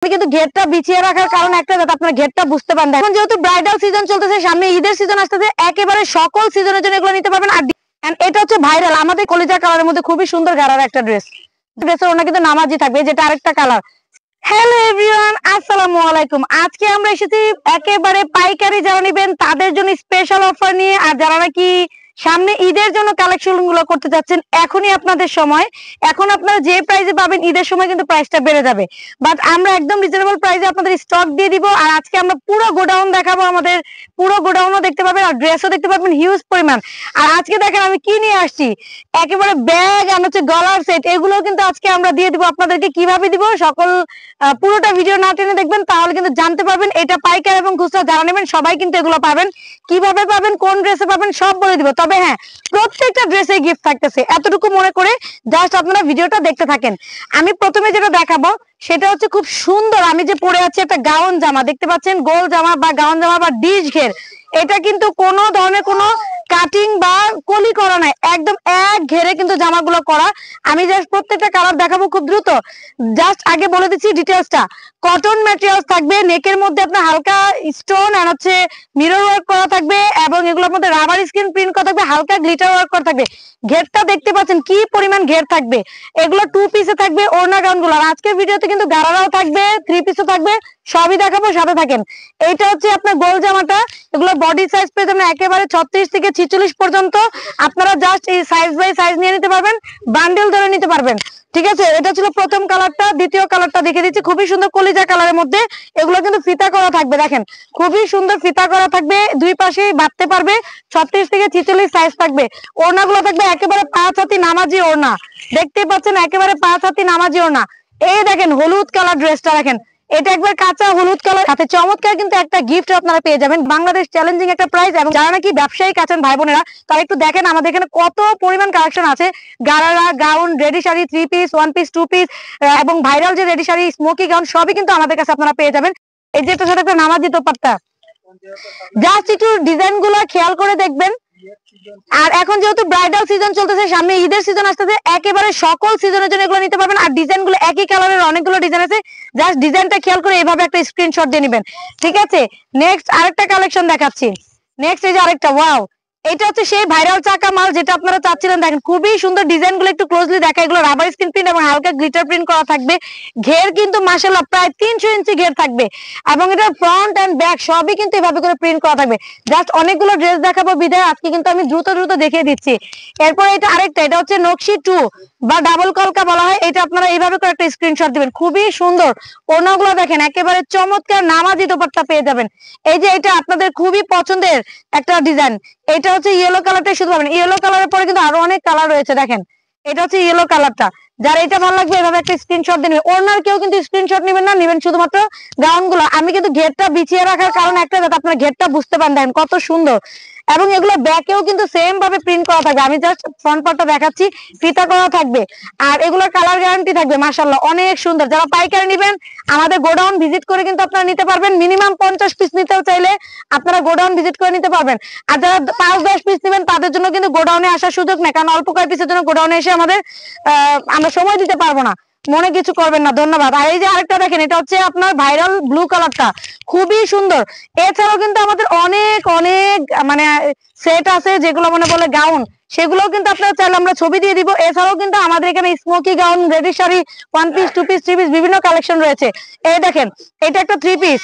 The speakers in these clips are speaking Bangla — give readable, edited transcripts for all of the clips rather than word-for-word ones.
আমি কিন্তু ঘেরটা বিছিয়ে রাখার কারণ একটা, যাতে আপনার ঘেরটা বুঝতে পারেন। এখন যেহেতু ব্রাইডাল সিজন চলতেছে, সামনে ঈদের সিজন আসতেছে, একেবারে সকল সিজনের জন্য এগুলো নিতে পারবেন। আর এটা হচ্ছে ভাইরাল, আমাদের কলিজা কালারের মধ্যে খুবই সুন্দর গারার একটা ড্রেসের ওনা কিন্তু নামাজি থাকবে, যেটা আরেকটা কালার। হ্যালো এভরিওয়ান, আসসালামু আলাইকুম। আজকে আমরা এসেছি একেবারে পাইকারি যারা নেবেন তাদের জন্য স্পেশাল অফার নিয়ে। আর যারা নাকি সামনে ঈদের জন্য কালেকশন গুলো করতে যাচ্ছেন, এখনই আপনাদের সময়। এখন আপনারা যে প্রাইসে পাবেন, ঈদের সময় কিন্তু প্রাইসটা বেড়ে যাবে, বাট আমরা একদম রিজনেবল প্রাইসে আপনাদের স্টক দিয়ে দিব। আর আজকে আমরা পুরো গোডাউন দেখাবো, আমাদের পুরো গোডাউনও দেখতে পাবেন আর ড্রেসও দেখতে পাবেন হিউজ পরিমাণ। আর আজকে দেখেন আমি কি নিয়ে আসছি, একেবারে ব্যাগ আর হচ্ছে গলার সেট, এগুলো কিন্তু আজকে আমরা দিয়ে দিব আপনাদেরকে। কিভাবে দিব সকল পুরোটা ভিডিও না টেনে দেখবেন, তাহলে কিন্তু জানতে পারবেন। এটা পাইকার এবং খুচরা যারা নেবেন সবাই কিন্তু এগুলো পাবেন। কিভাবে পাবেন, কোন ড্রেসে পাবেন সব বলে দিব। তবে হ্যাঁ, প্রত্যেকটা ড্রেসে গিফট থাকতেছে, এতটুকু মনে করে জাস্ট আপনারা ভিডিওটা দেখতে থাকেন। আমি প্রথমে যেটা দেখাবো সেটা হচ্ছে খুব সুন্দর, আমি যে পরে আছি একটা গাউন জামা, দেখতে পাচ্ছেন গোল জামা বা গাউন জামা বা ডিশ ঘের। এটা কিন্তু কোনো ধরনের কোনো কাটিং বা কলি করা নাই, একদম এক ঘেরে কিন্তু জামাগুলো করা। আমি জাস্ট প্রত্যেকটা কালার দেখাবো খুব দ্রুত। জাস্ট আগে বলে দিচ্ছি ডিটেলসটা। কটন ম্যাটেরিয়ালস থাকবে, নেকের মধ্যে আপনার হালকা স্টোন আর হচ্ছে মিরর ওয়ার্ক করা থাকবে, এবং এগুলোর মধ্যে রাবার স্ক্রিন প্রিন্ট করা থাকবে, হালকা গ্লিটার ওয়ার্ক করা থাকবে। ঘেরটা দেখতে পাচ্ছেন কি পরিমাণ ঘের থাকবে। এগুলো 2 পিসে থাকবে ওড়না গাউন গুলো। আর আজকের ভিডিওতে কিন্তু গারারাও থাকবে, 3 পিসও থাকবে, সবই দেখাবো, সাথে থাকেন। এইটা হচ্ছে আপনার গোল জামাটা, এগুলো বডি সাইজ পেয়ে যাবেন একেবারে 36 থেকে 46 পর্যন্ত। আপনারা জাস্ট এই সাইজ বাই সাইজ নিয়ে নিতে পারবেন, বান্ডেল ধরে নিতে পারবেন। ঠিক আছে, এটা ছিল প্রথম কালারটা। দ্বিতীয় কালারটা দেখে দিচ্ছি, খুবই সুন্দর কলিজা কালারের মধ্যে। এগুলো কিন্তু ফিতা করা থাকবে, দেখেন খুবই সুন্দর ফিতা করা থাকবে, দুই পাশে বাঁধতে পারবে। 36 থেকে 46 সাইজ থাকবে। ওড়নাগুলো থাকবে একেবারে 5 হাতি নামাজি ওড়না, দেখতেই পাচ্ছেন একেবারে 5 হাতি নামাজি ওড়না। এই দেখেন হলুদ কালার ড্রেসটা, দেখেন এটা একবার কাঁচা হলুদ কালার, সাথে চমৎকার কিন্তু একটা গিফট আপনারা পেয়ে যাবেন। বাংলাদেশ চ্যালেঞ্জিং একটা প্রাইস। এবং যারা নাকি ব্যবসায়িক আছেন ভাই বোনেরা, তারা একটু দেখেন আমাদের এখানে কত পরিমাণ কালেকশন আছে। Gharara, gown, ready sari, 3 piece, 1 piece, 2 piece, এবং ভাইরাল যে রেডি শাড়ি, স্মোকি গাউন, সবই কিন্তু আমাদের কাছে আপনারা পেয়ে যাবেন। এই যে এটার সাথে একটা নামাজি দোপাট্টা, জাস্ট একটু ডিজাইন গুলো খেয়াল করে দেখবেন। আর এখন যেহেতু ব্রাইডাল সিজন চলতেছে, সামনে ঈদের সিজন আসতেছে, একেবারে সকল সিজনের জন্য এগুলো নিতে পারবেন। আর ডিজাইন গুলো একই কালারের অনেকগুলো ডিজাইন আছে, জাস্ট ডিজাইনটা খেয়াল করে এইভাবে একটা স্ক্রিনশট দিয়ে নেবেন। ঠিক আছে, নেক্সট আরেকটা কালেকশন দেখাচ্ছি। নেক্সট এই যে আরেকটা, ওয়াও, এটা হচ্ছে সেই ভাইরাল চাকা মাল যেটা আপনারা চাচ্ছিলেন। দেখেন খুবই সুন্দর ডিজাইন গুলো, একটু ক্লোজলি দেখা। এগুলো রাবার স্ক্রিন প্রিন্ট এবং হালকা গ্লিটার প্রিন্ট করা থাকবে। ঘের কিন্তু মাশাআল্লাহ প্রায় 300 ইঞ্চি ঘের থাকবে, এবং এটা ফ্রন্ট এন্ড ব্যাক সবই কিন্তু এভাবে করে প্রিন্ট করা থাকবে। জাস্ট অনেকগুলো ড্রেস দেখাবো বিধায় আজকে কিন্তু আমি দ্রুত দেখিয়ে দিচ্ছি। এরপর এটা আরেকটা, এটা হচ্ছে নকশি 2 বা ডাবল কলকা বলা হয়। এটা আপনারা এইভাবে করে একটা স্ক্রিনশট দিবেন, খুবই সুন্দর। ওড়নাগুলো দেখেন একেবারে চমৎকার নামাজি দোপাট্টা পেয়ে যাবেন। এই যে এটা আপনাদের খুবই পছন্দের একটা ডিজাইন, এটা হচ্ছে ইয়েলো কালারটাই শুধু পাবেন। ইয়েলো কালারের পরে কিন্তু আরো অনেক কালার রয়েছে, দেখেন এটা হচ্ছে ইয়েলো কালারটা। যারা এটা ভালো লাগবে এভাবে একটা স্ক্রিনশট দিয়ে নেবেন। ওড়নার কেউ কিন্তু স্ক্রিনশট নেবেন না, নেবেন শুধুমাত্র গাউন গুলো। আমি কিন্তু ঘেরটা বিছিয়ে রাখার কারণ একটা, যাতে আপনার ঘেরটা বুঝতে পারেন। দেখেন কত সুন্দর, এবং এগুলো ব্যাকেও কিন্তু সেম ভাবে প্রিন্ট করা থাকবে। আমি জাস্ট ফ্রন্ট পার্টটা দেখাচ্ছি, ফিতা করা থাকবে। আর এগুলোর কালার গ্যারান্টি থাকবে, মাশাআল্লাহ অনেক সুন্দর। যারা পাইকারি নেবেন আমাদের গোডাউন ভিজিট করে কিন্তু আপনারা নিতে পারবেন। মিনিমাম 50 পিস নিতে চাইলে আপনারা গোডাউন ভিজিট করে নিতে পারবেন। আর যারা 5-10 পিস নেবেন তাদের জন্য কিন্তু গোডাউনে আসার সুযোগ নেই, কারণ অল্প কয়েক পিসের জন্য গোডাউনে এসে আমরা সময় দিতে পারবো না। মনে কিছু করবেন না, ধন্যবাদ। আর এই যে আরেকটা দেখেন, এটা হচ্ছে আপনার ভাইরাল ব্লু কালারটা, খুবই সুন্দর। এছাড়াও কিন্তু আমাদের অনেক অনেক মানে সেট আছে, যেগুলো মনে বলে গাউন, সেগুলোও কিন্তু আপনারা চাইলে আমরা ছবি দিয়ে দিব। এছাড়াও কিন্তু আমাদের এখানে smoky gown, ready sari, 1 piece, 2 piece, 3 piece বিভিন্ন কালেকশন রয়েছে। এই দেখেন এটা একটা 3 পিস।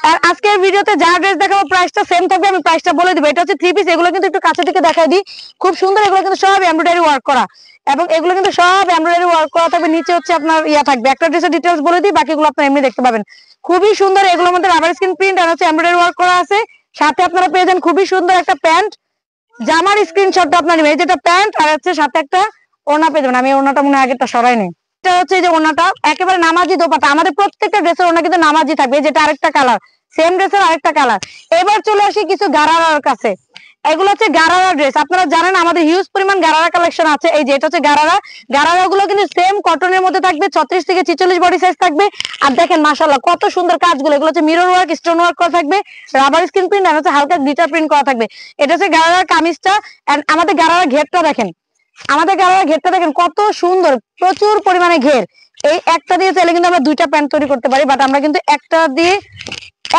আর আজকের ভিডিওতে যা ড্রেস দেখাবো প্রাইসটা সেম থাকবে, আমি প্রাইসটা বলে দিব। এটা হচ্ছে 3 পিস, এগুলো কিন্তু একটু কাছে থেকে দেখাই দিই, খুব সুন্দর। এগুলো কিন্তু সব এমব্রয়ডারি ওয়ার্ক করা, এবং এগুলো কিন্তু সব এমব্রয়ডারি ওয়ার্ক করা থাকবে। নিচে হচ্ছে আপনার ইয়া থাকবে, একটা ড্রেসের ডিটেইলস বলে দিই, বাকিগুলো আপনারা এমনি দেখতে পাবেন। খুবই সুন্দর, এগুলোর মধ্যে রাবার স্ক্রিন প্রিন্ট আর হচ্ছে এমব্রয়ডারি ওয়ার্ক করা আছে। সাথে আপনারা পেয়ে যান খুবই সুন্দর একটা প্যান্ট। জামার স্ক্রিনশটটা আপনার নেবেন, এই যেটা প্যান্ট, আর হচ্ছে সাথে একটা ওড়না পেয়ে যাবেন। আমি ওড়নাটা মনে হয় আগেরটা সরাই নেই। এটা হচ্ছে যে ওড়নাটা একেবারে নামাজি দোপাট্টা। আমাদের প্রত্যেকটা ড্রেসের ওড়না কিন্তু নামাজি থাকবে, যেটা আরেকটা কালার, সেম ড্রেসের আরেকটা কালার। এবার চলে আসি কিছু গারারার কাছে। এগুলো হচ্ছে গারারা ড্রেস। আপনারা জানেন আমাদের হিউজ পরিমাণ গারারা কালেকশন আছে। এই যে এটা হচ্ছে গারারা। গারারা গুলো কিন্তু সেম কটনের মধ্যে থাকবে, 36 থেকে 46 বডি সাইজ থাকবে। আর দেখেন মাশাআল্লাহ কত সুন্দর কাজগুলো। এগুলো হচ্ছে মিরর ওয়ার্ক, স্টোন ওয়ার্ক করা থাকবে, রাবার স্ক্রিন প্রিন্ট আর হচ্ছে হালকা গ্লিটার প্রিন্ট করা থাকবে। এটা হচ্ছে গারারার কামিজটা। এন্ড আমাদের গারারা ঘেরটা দেখেন, আমাদের গারারা ঘেরটা দেখেন কত সুন্দর, প্রচুর পরিমাণে ঘের। এই একটা দিয়ে চাইলে কিন্তু আমরা দুইটা প্যান্ট তৈরি করতে পারি, বাট আমরা কিন্তু একটা দিয়ে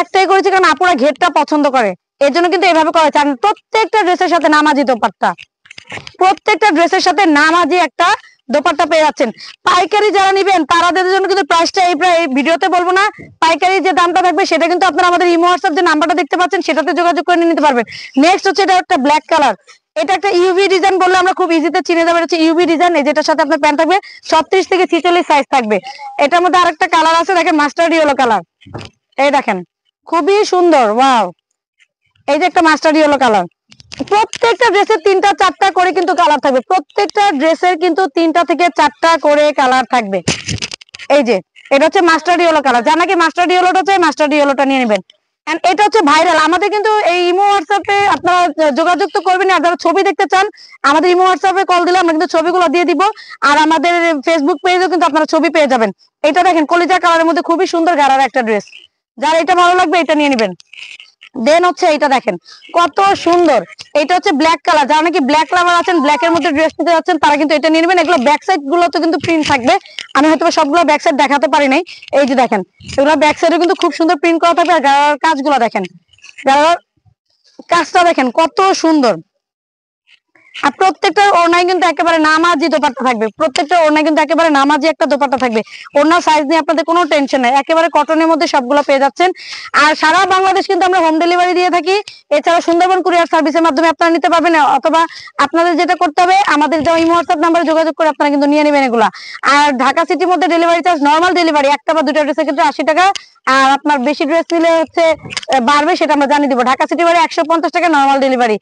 একটাই করেছি কারণ আপুরা ঘেরটা পছন্দ করে, এর জন্য কিন্তু এইভাবে করা হয়েছে। আর প্রত্যেকটা ড্রেসের সাথে নামাজি দোপাট্টা, প্রত্যেকটা ড্রেসের সাথে নামাজি একটা দোপাট্টা পেয়ে যাচ্ছেন। পাইকারি যারা নিবেন তাদের জন্য কিন্তু প্রাইসটা এই ভিডিওতে বলবো না, পাইকারি যে দামটা থাকবে সেটা কিন্তু আপনারা আমাদের ইমো হোয়াটসঅ্যাপ যে নাম্বারটা দেখতে পাচ্ছেন সেটাতে যোগাযোগ করে নিতে পারবেন। নেক্সট হচ্ছে এটা একটা ব্ল্যাক কালার, এটা একটা ইউভি ডিজাইন বললে আমরা খুব ইজিতে চিনে যাবো, হচ্ছে ইউভি ডিজাইন। এই যেটার সাথে আপনার প্যান্ট থাকবে 36 থেকে 46 সাইজ থাকবে। এটার মধ্যে আরেকটা কালার আছে, দেখেন মাস্টার্ড ইয়েলো কালার, এই দেখেন খুবই সুন্দর, ওয়াও। এই যে একটা মাস্টার্ড ইয়েলো কালার, প্রত্যেকটা ড্রেসের 3টা 4টা করে কিন্তু কালার থাকবে, প্রত্যেকটা ড্রেসের কিন্তু 3টা থেকে 4টা করে কালার থাকবে। এই যে এটা হচ্ছে মাস্টার্ড ইয়েলো কালার, যারা নাকি মাস্টার্ড ইয়েলোটা চাই মাস্টার্ড ইয়েলোটা নিয়ে নেবেন। এন্ড এটা হচ্ছে ভাইরাল, আমাদের কিন্তু এই ইমো হোয়াটসঅ্যাপে আপনারা যোগাযোগ তো করবেন, আর যারা ছবি দেখতে চান আমাদের ইমো হোয়াটসঅ্যাপে কল দিলে আমরা কিন্তু ছবিগুলো দিয়ে দিব, আর আমাদের ফেসবুক পেজেও কিন্তু আপনারা ছবি পেয়ে যাবেন। এটা দেখেন কলিজা কালারের মধ্যে খুবই সুন্দর গাড়ার একটা ড্রেস, যারা এটা ভালো লাগবে এটা নিয়ে নেবেন। দেন হচ্ছে এটা দেখেন কত সুন্দর, এটা হচ্ছে ব্ল্যাক কালার, যারা নাকি ব্ল্যাক লাভার আছেন, ব্ল্যাক এর মধ্যে ড্রেস নিতে যাচ্ছেন তারা কিন্তু এটা নিয়ে নেবেন। এগুলো ব্যাক সাইড গুলো তো কিন্তু প্রিন্ট থাকবে, আমি হয়তো সবগুলো ব্যাক সাইড দেখাতে পারি নাই। এই যে দেখেন এগুলো ব্যাক সাইডে কিন্তু খুব সুন্দর প্রিন্ট করা থাকবে, আর গাড়ার কাজগুলো দেখেন, গাড়ার কাজটা দেখেন কত সুন্দর। আর প্রত্যেকটা ওড়নায় কিন্তু একেবারে নামাজি দোপাট্টা থাকবে, প্রত্যেকটা ওড়নায় কিন্তু একেবারে নামাজি একটা দোপাট্টা থাকবে। ওড়নার সাইজ নিয়ে আপনাদের কোনো টেনশন নাই, একেবারে কটনের মধ্যে সবগুলো পেয়ে যাচ্ছেন। আর সারা বাংলাদেশ কিন্তু আমরা হোম ডেলিভারি দিয়ে থাকি, এছাড়া সুন্দরবন কুরিয়ার সার্ভিসের মাধ্যমে আপনারা নিতে পারবেন, অথবা আপনাদের যেটা করতে হবে আমাদের যে ইমো হোয়াটসঅ্যাপ নাম্বারে যোগাযোগ করে আপনারা কিন্তু নিয়ে নেবেন এগুলা। আর ঢাকা সিটির মধ্যে ডেলিভারি চার্জ নর্মাল ডেলিভারি একটা বা দুটা ড্রেসের ক্ষেত্রে 80 টাকা, আর আপনার বেশি ড্রেস নিলে হচ্ছে বাড়বে, সেটা আমরা জানিয়ে দিব। ঢাকা সিটি বাড়ি 150 টাকা নর্মাল ডেলিভারি।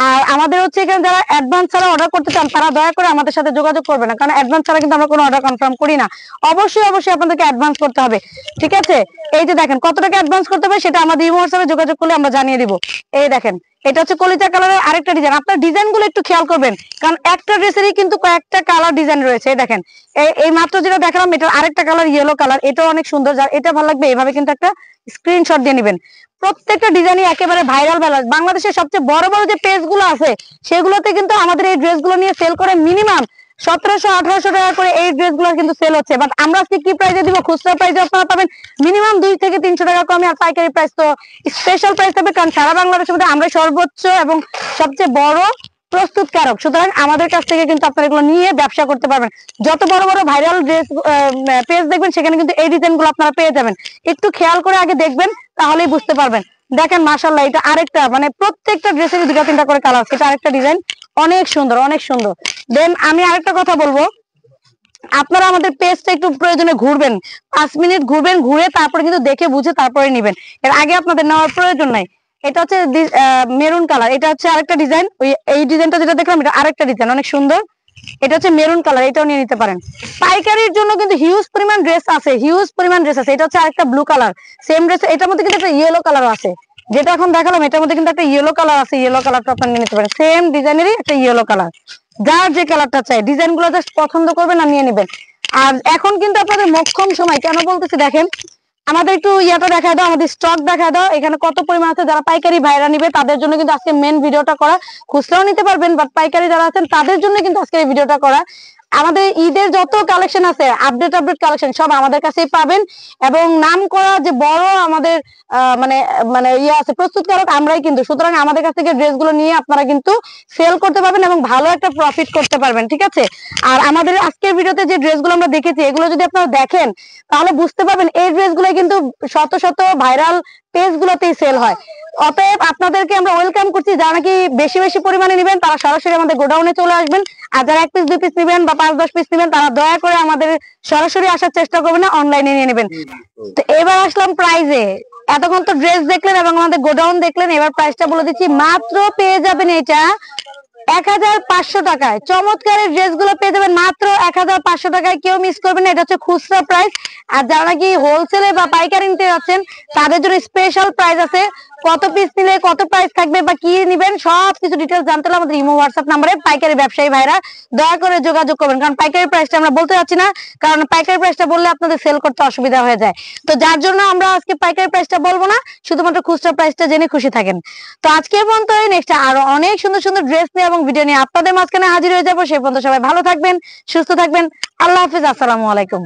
আর আমাদের হচ্ছে এখানে যারা অ্যাডভান্স ছাড়া অর্ডার করতে চান তারা দয়া করে আমাদের সাথে যোগাযোগ করবে না, কারণ অ্যাডভান্স ছাড়া কিন্তু আমরা কোনো অর্ডার কনফার্ম করি না। অবশ্যই অবশ্যই আপনাদেরকে অ্যাডভান্স করতে হবে, ঠিক আছে? এই যে দেখেন কত টাকা অ্যাডভান্স করতে হবে সেটা আমাদের ইমো হোয়াটসঅ্যাপে যোগাযোগ করলে আমরা জানিয়ে দিব। এই দেখেন এটা হচ্ছে কলিজা কালারের আরেকটা ডিজাইন, আপনার ডিজাইন গুলো একটু খেয়াল করবেন, কারণ একটা ড্রেসেরই কিন্তু কয়েকটা কালার ডিজাইন রয়েছে। এই দেখেন এই মাত্র যেটা দেখালাম এটার আরেকটা কালার ইয়েলো কালার, এটাও অনেক সুন্দর, যার এটা ভালো লাগবে এভাবে কিন্তু একটা স্ক্রিনশট দিয়ে নেবেন। প্রত্যেকটা ডিজাইনই একেবারে ভাইরাল ভাইরাল, বাংলাদেশের সবচেয়ে বড় বড় যে পেজ গুলো আছে সেগুলোতে কিন্তু আমাদের এই ড্রেস গুলো নিয়ে সেল করে মিনিমাম 1700-1800 টাকা করে এই ড্রেস গুলো কিন্তু সেল হচ্ছে। বাট আমরা আজকে কি প্রাইসে দিব, খুচরা প্রাইসে আপনারা পাবেন মিনিমাম 2 থেকে 300 টাকা কমে, আর পাইকারি প্রাইস তো স্পেশাল প্রাইস হবে, কারণ সারা বাংলাদেশের মধ্যে আমরা সর্বোচ্চ এবং সবচেয়ে বড় প্রস্তুতকারক, সুতরাং আমাদের কাছ থেকে কিন্তু আপনারা এগুলো নিয়ে ব্যবসা করতে পারবেন। যত বড় বড় ভাইরাল ড্রেস পেজ দেখবেন সেখানে কিন্তু এই ডিজাইন গুলো আপনারা পেয়ে যাবেন, একটু খেয়াল করে আগে দেখবেন তাহলেই বুঝতে পারবেন। দেখেন মাশাআল্লাহ, এটা আরেকটা মানে প্রত্যেকটা ড্রেসের 2টা 3টা করে কালার, সেটা আরেকটা ডিজাইন অনেক সুন্দর অনেক সুন্দর। দেন আমি আরেকটা কথা বলবো, আপনারা আমাদের পেজটা একটু প্রয়োজনে ঘুরবেন, 5 মিনিট ঘুরবেন, ঘুরে তারপরে কিন্তু দেখে বুঝে তারপরে নেবেন, এর আগে আপনাদের নেওয়ার প্রয়োজন নাই। এটা হচ্ছে মেরুন কালার, এটা হচ্ছে আরেকটা ডিজাইন, এই ডিজাইনটা যেটা দেখলাম এটা আরেকটা ডিজাইন অনেক সুন্দর, এটা হচ্ছে মেরুন কালার, এটাও নিয়ে নিতে পারেন। পাইকারির জন্য কিন্তু হিউজ পরিমাণ ড্রেস আছে, হিউজ পরিমাণ ড্রেস আছে। এটা হচ্ছে আরেকটা ব্লু কালার, সেম ড্রেস, এটার মধ্যে কিন্তু একটা ইয়েলো কালার আছে, যেটা এখন দেখালাম এটার মধ্যে কিন্তু একটা ইয়েলো কালার আছে, ইয়েলো কালারটা আপনারা নিয়ে নিতে পারেন, সেম ডিজাইনেরই একটা ইয়েলো কালার, যার যে কালারটা চাই ডিজাইন গুলো জাস্ট পছন্দ করবেন আর নিয়ে নেবেন। আর এখন কিন্তু আপনাদের মোক্ষম সময়, কেন বলতেছি দেখেন, আমাদের একটু ইয়াটা দেখা দাও, আমাদের স্টক দেখা দাও এখানে কত পরিমাণ আছে। যারা পাইকারি ভাইরা নিবে তাদের জন্য কিন্তু আজকে মেন ভিডিওটা করা, খুচরাও নিতে পারবেন বাট পাইকারি যারা আছেন তাদের জন্য কিন্তু আজকে এই ভিডিওটা করা। আমাদের ঈদের যত কালেকশন আছে আপডেট কালেকশন সব আমাদের কাছেই পাবেন, এবং নাম করা যে বড় আমাদের মানে মানে ইয়ে আছে প্রস্তুতকারক আমরাই কিন্তু, সুতরাং আমাদের কাছ থেকে ড্রেসগুলো নিয়ে আপনারা কিন্তু সেল করতে পারবেন এবং ভালো একটা প্রফিট করতে পারবেন, ঠিক আছে? আর আমাদের আজকের ভিডিওতে যে ড্রেসগুলো আমরা দেখেছি এগুলো যদি আপনারা দেখেন তাহলে বুঝতে পারবেন এই ড্রেসগুলো কিন্তু শত শত ভাইরাল পেজ গুলোতেই সেল হয়। অতএব আপনাদেরকে আমরা ওয়েলকাম করছি, যারা নাকি বেশি বেশি পরিমাণে নেবেন তারা সরাসরি আমাদের গোডাউনে চলে আসবেন, আর যারা 1 পিস 2 পিস নেবেন বা 5-10 পিস নেবেন তারা দয়া করে আমাদের সরাসরি আসার চেষ্টা করবেন না, অনলাইনে নিয়ে নেবেন। তো এবার আসলাম প্রাইজে, এতক্ষণ তো ড্রেস দেখলেন এবং আমাদের গোডাউন দেখলেন, এবার প্রাইসটা বলে দিচ্ছি, মাত্র পেয়ে যাবেন এটা 1500 টাকায়। চমৎকার ড্রেস গুলো পেয়ে যাবেন মাত্র 1500 টাকায়, কেউ মিস করবেন না, এটা হচ্ছে খুচরা প্রাইস। আর যারা নাকি হোলসেলে বা পাইকারি নিতে যাচ্ছেন তাদের জন্য স্পেশাল প্রাইস আছে, কত পিস নিলে কত প্রাইস থাকবে বা কি নিবেন সবকিছু ডিটেলস জানতে হলে আমাদের ইমো হোয়াটসঅ্যাপ নাম্বারে পাইকারি ব্যবসায়ী ভাইরা দয়া করে যোগাযোগ করবেন, কারণ পাইকারি প্রাইসটা আমরা বলতে যাচ্ছি না, কারণ পাইকারি প্রাইসটা বললে আপনাদের সেল করতে অসুবিধা হয়ে যায়। তো যার জন্য আমরা আজকে পাইকারি প্রাইসটা বলবো না, শুধুমাত্র খুচরা প্রাইসটা জেনে খুশি থাকেন। তো আজকে পর্যন্ত নেক্সট আরো অনেক সুন্দর সুন্দর ড্রেস নিয়ে এবং ভিডিও নিয়ে আপনাদের মাঝখানে হাজির হয়ে যাবো। সেই পর্যন্ত সবাই ভালো থাকবেন, সুস্থ থাকবেন। আল্লাহ হাফিজ, আসসালামু আলাইকুম।